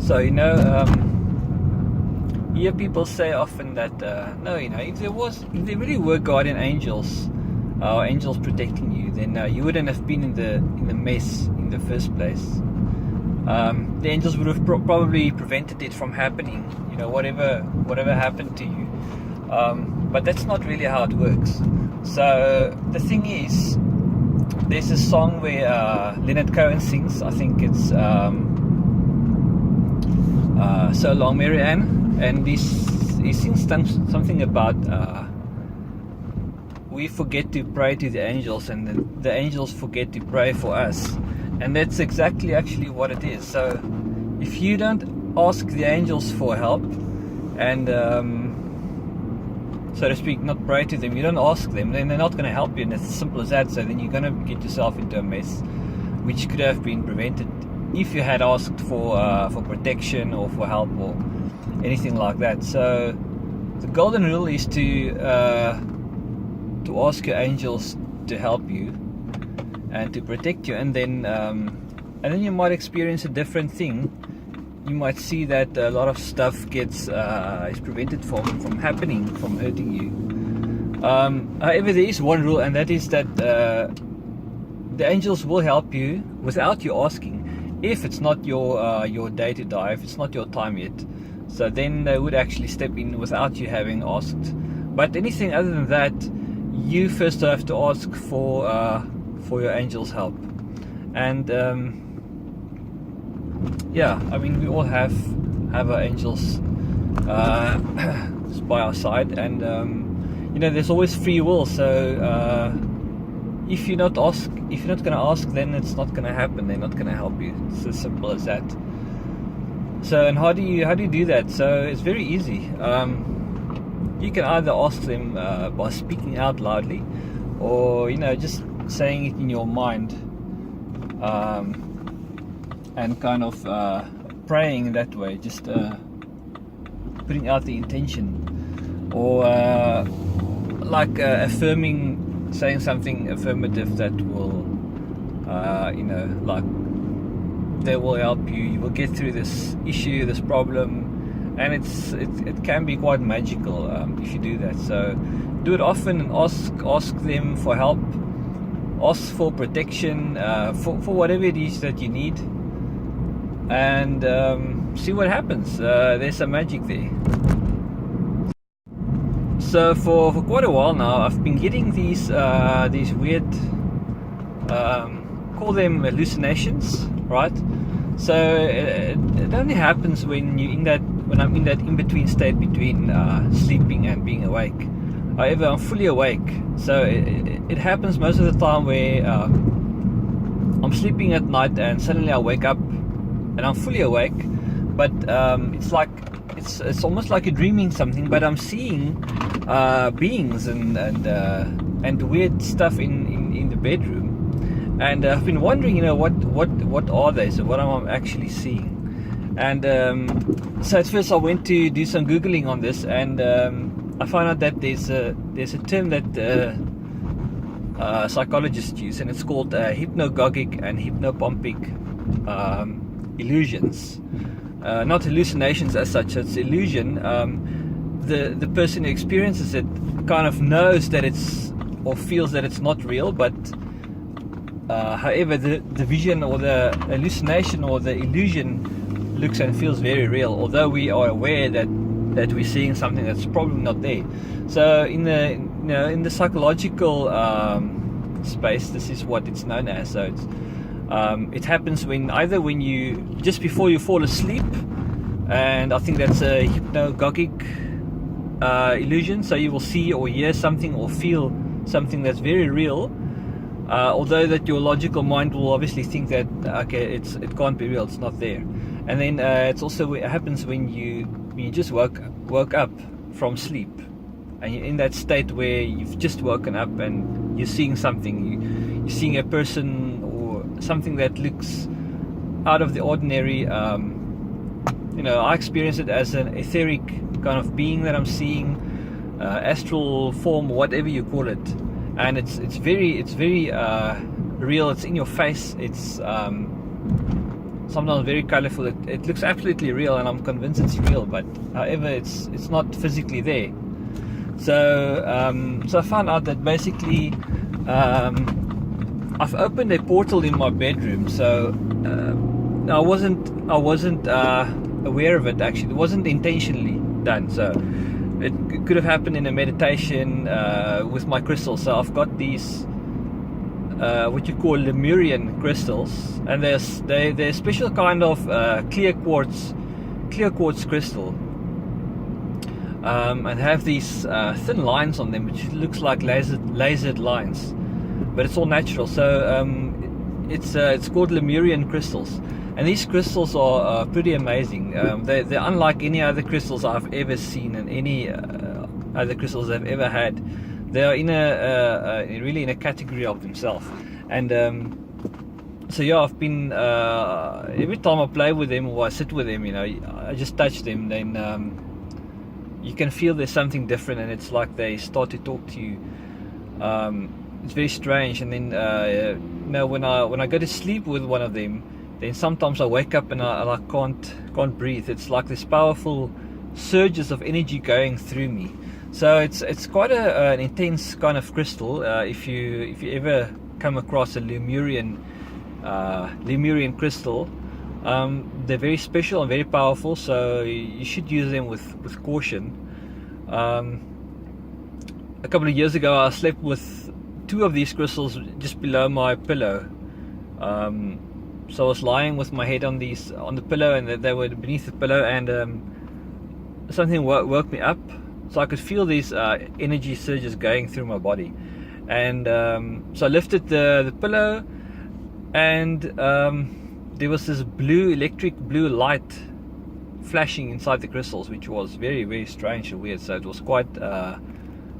So you hear people say often that no, if there really were guardian angels or angels protecting you, then you wouldn't have been in the mess in the first place. The angels would have probably prevented it from happening. Whatever happened to you. But that's not really how it works. So the thing is, there's a song where Leonard Cohen sings. I think it's So Long Marianne, and he sings something about we forget to pray to the angels, and the angels forget to pray for us. And that's exactly actually what it is. So if you don't ask the angels for help and so to speak, not pray to them, you don't ask them, then they're not going to help you, and it's as simple as that. So then you're going to get yourself into a mess which could have been prevented if you had asked for protection or for help or anything like that. So the golden rule is to ask your angels to help you and to protect you, and then you might experience a different thing. You might see that a lot of stuff is prevented from happening, from hurting you. However, there is one rule, and that is that the angels will help you without you asking. If it's not your day to die, if it's not your time yet, so then they would actually step in without you having asked. But anything other than that, you first have to ask for your angels' help. And we all have our angels by our side, and there's always free will. So if you're not going to ask, then it's not going to happen. They're not going to help you. It's as simple as that. So, and how do you do that? So it's very easy. You can either ask them by speaking out loudly, or just saying it in your mind, and kind of praying that way, just putting out the intention, or affirming, saying something affirmative that will they will help you. You will get through this issue, this problem, and it can be quite magical if you do that. So do it often and ask them for help, ask for protection, for whatever it is that you need, and see what happens. There's some magic there. So for quite a while now, I've been getting these weird, call them hallucinations, right? So it only happens when I'm in that in-between state between sleeping and being awake. However, I'm fully awake, so it happens most of the time where I'm sleeping at night and suddenly I wake up and I'm fully awake, but it's almost like you're dreaming something, but I'm seeing beings and weird stuff in the bedroom, and I've been wondering, what are they? So what am I actually seeing? And so at first I went to do some googling on this, and I found out that there's a term that psychologists use, and it's called hypnagogic and hypnopompic illusions. Not hallucinations as such, it's illusion. The person who experiences it kind of knows that it's, or feels that it's not real, but however the vision or the hallucination or the illusion looks and feels very real, although we are aware that we're seeing something that's probably not there. So in the psychological space, this is what it's known as. So it happens when you just before you fall asleep, and I think that's a hypnagogic illusion. So you will see or hear something or feel something that's very real, although that your logical mind will obviously think that it can't be real, it's not there. And then it happens when you just woke up from sleep, and you're in that state where you've just woken up and you're seeing something. You're seeing a person or something that looks out of the ordinary. I experience it as an etheric kind of being that I'm seeing, astral form, whatever you call it, and it's very real. It's in your face. It's sometimes very colorful. It looks absolutely real, and I'm convinced it's real, but however it's not physically there. So so I found out that basically I've opened a portal in my bedroom. So I wasn't aware of it. Actually, it wasn't intentionally done. So it could have happened in a meditation with my crystals. So I've got these what you call Lemurian crystals, and they're a special kind of clear quartz crystal, and have these thin lines on them, which looks like lasered lines, but it's all natural. So it's called Lemurian crystals, and these crystals are pretty amazing. They're unlike any other crystals I've ever seen, and any other crystals I've ever had. They are in really in a category of themselves. And so yeah, I've been every time I play with them or I sit with them, I just touch them, then you can feel there's something different, and it's like they start to talk to you. It's very strange. And then when I go to sleep with one of them, then sometimes I wake up and I can't breathe. It's like this powerful surges of energy going through me. So it's quite an intense kind of crystal. If you ever come across a Lemurian crystal, they're very special and very powerful. So you should use them with caution. A couple of years ago, I slept with 2 of these crystals just below my pillow. So I was lying with my head on the pillow, and they were beneath the pillow, and something woke me up. So I could feel these energy surges going through my body, and so I lifted the pillow, and there was this electric blue light flashing inside the crystals, which was very, very strange and weird. So it was quite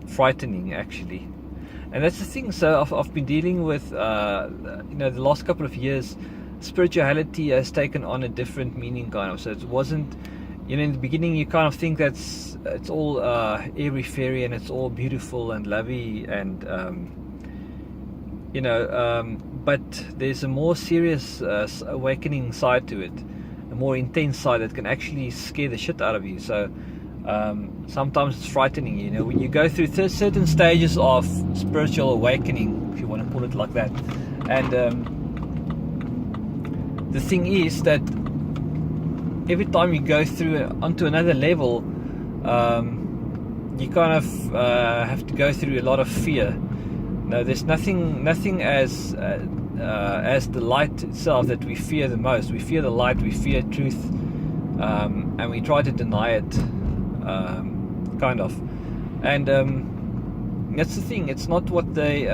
frightening, actually. And that's the thing. So I've been dealing with the last couple of years, spirituality has taken on a different meaning, kind of. So it wasn't, in the beginning you kind of think it's all airy fairy, and it's all beautiful and lovey, and but there's a more serious awakening side to it, a more intense side that can actually scare the shit out of you. So sometimes it's frightening, when you go through certain stages of spiritual awakening, if you want to call it like that. And the thing is that every time you go through onto another level, you kind of have to go through a lot of fear. No, there's nothing as the light itself that we fear the most. We fear the light, we fear truth, and we try to deny it, kind of. And that's the thing. It's not what they,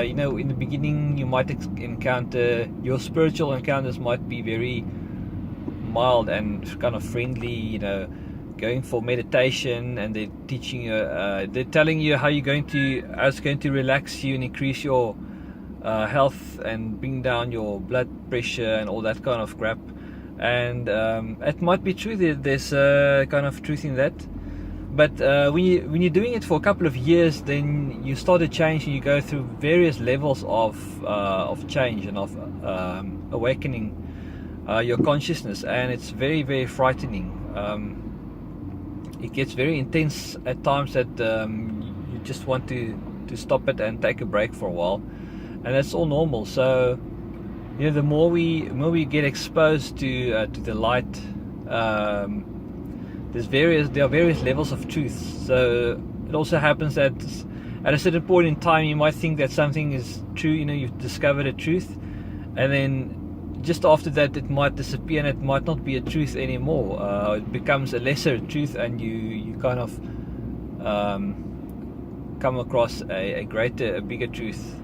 in the beginning you might encounter. Your spiritual encounters might be very mild and kind of friendly, going for meditation, and they're teaching you, they're telling you how it's going to relax you and increase your health and bring down your blood pressure and all that kind of crap. And it might be true. There's kind of truth in that. But when you're doing it for a couple of years, then you start to change, and you go through various levels of change and of awakening your consciousness, and it's very, very frightening. It gets very intense at times that you just want to stop it and take a break for a while, and that's all normal. So the more we get exposed to the light, there are various levels of truth. So it also happens that at a certain point in time you might think that something is true, you've discovered a truth, and then just after that it might disappear, and it might not be a truth anymore. It becomes a lesser truth, and you kind of come across a bigger truth.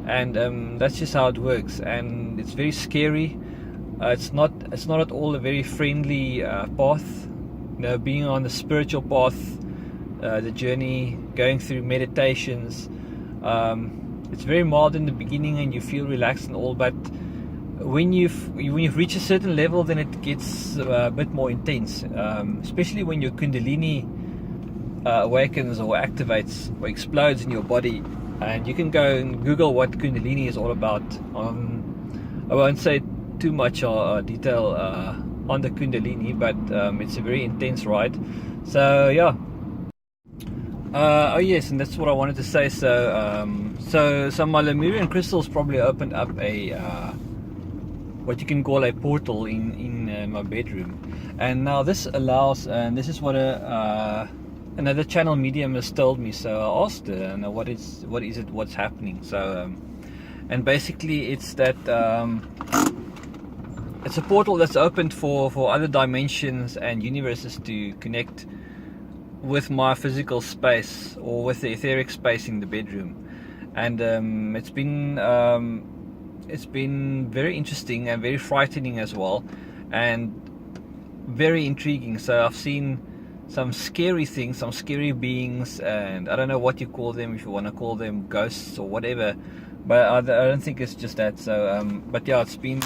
And that's just how it works, and it's very scary. It's not at all a very friendly path. Being on the spiritual path, the journey, going through meditations, it's very mild in the beginning, and you feel relaxed and all, but when you've reached a certain level, then it gets a bit more intense, especially when your Kundalini awakens or activates or explodes in your body. And you can go and Google what Kundalini is all about. I won't say too much detail on the Kundalini, but it's a very intense ride. So yeah. Oh yes, and that's what I wanted to say. So my Lemurian crystals probably opened up a what you can call a portal in my bedroom, and now this allows, and this is what another channel medium has told me. So I asked her, what is it, what's happening? So and basically it's that it's a portal that's opened for other dimensions and universes to connect with my physical space, or with the etheric space in the bedroom. And it's been very interesting and very frightening as well, and very intriguing. So I've seen some scary things, some scary beings, and I don't know what you call them, if you want to call them ghosts or whatever, but I don't think it's just that. So but yeah, it's been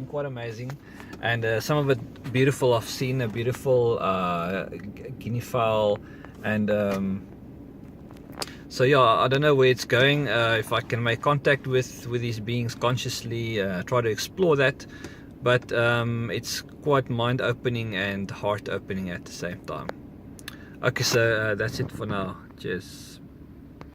quite amazing, and some of it beautiful. I've seen a beautiful guinea fowl, and so yeah, I don't know where it's going. If I can make contact with these beings consciously, try to explore that, but it's quite mind-opening and heart-opening at the same time. Okay, so that's it for now. Cheers.